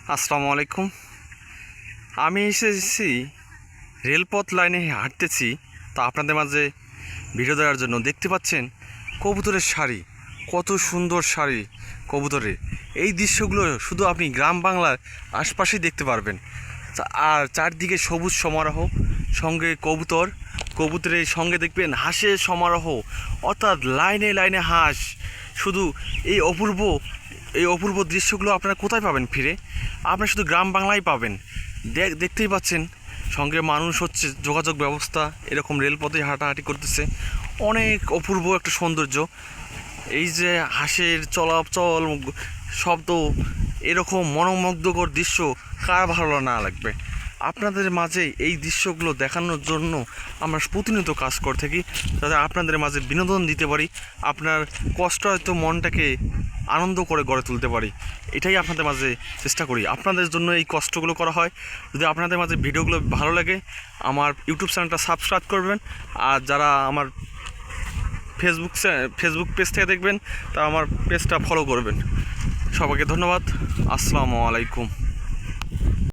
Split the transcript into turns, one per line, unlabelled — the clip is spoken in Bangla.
আসসালামু আলাইকুম। আমি এসেছি রেলপথ লাইনে হাঁটতেছি, তা আপনাদের মাঝে ভিডিও দেওয়ার জন্য। দেখতে পাচ্ছেন কবুতরের শাড়ি, কত সুন্দর শাড়ি কবুতরের। এই দৃশ্যগুলো শুধু আপনি গ্রাম বাংলার আশপাশেই দেখতে পারবেন। আর চারদিকে সবুজ সমারোহ, সঙ্গে কবুতরের সঙ্গে দেখবেন হাঁসের সমারোহ, অর্থাৎ লাইনে লাইনে হাঁস। শুধু এই অপূর্ব দৃশ্যগুলো আপনারা কোথায় পাবেন ফিরে? আপনারা শুধু গ্রাম বাংলায় পাবেন। দেখতেই পাচ্ছেন সঙ্গে মানুষ হচ্ছে, যোগাযোগ ব্যবস্থা এরকম রেলপথে হাঁটাহাঁটি করতেছে। অনেক অপূর্ব একটা সৌন্দর্য। এই যে হাঁসের চলাচল, শব্দ, এরকম মনোমুগ্ধকর দৃশ্য কার ভালো না লাগবে? আপনাদের মাঝে এই দৃশ্যগুলো দেখানোর জন্য আমরা প্রতিনিয়ত কাজ করে থাকি, যাতে আপনাদের মাঝে বিনোদন দিতে পারি, আপনার কষ্ট হয়তো মনটাকে আনন্দ করে গড়ে তুলতে পারি। এটাই আপনাদের মাঝে চেষ্টা করি, আপনাদের জন্য এই কষ্টগুলো করা হয়। যদি আপনাদের মাঝে ভিডিওগুলো ভালো লাগে, আমার ইউটিউব চ্যানেলটা সাবস্ক্রাইব করবেন। আর যারা আমার ফেসবুক পেজ থেকে দেখবেন, তারা আমার পেজটা ফলো করবেন। সবাইকে ধন্যবাদ। আসসালামু আলাইকুম।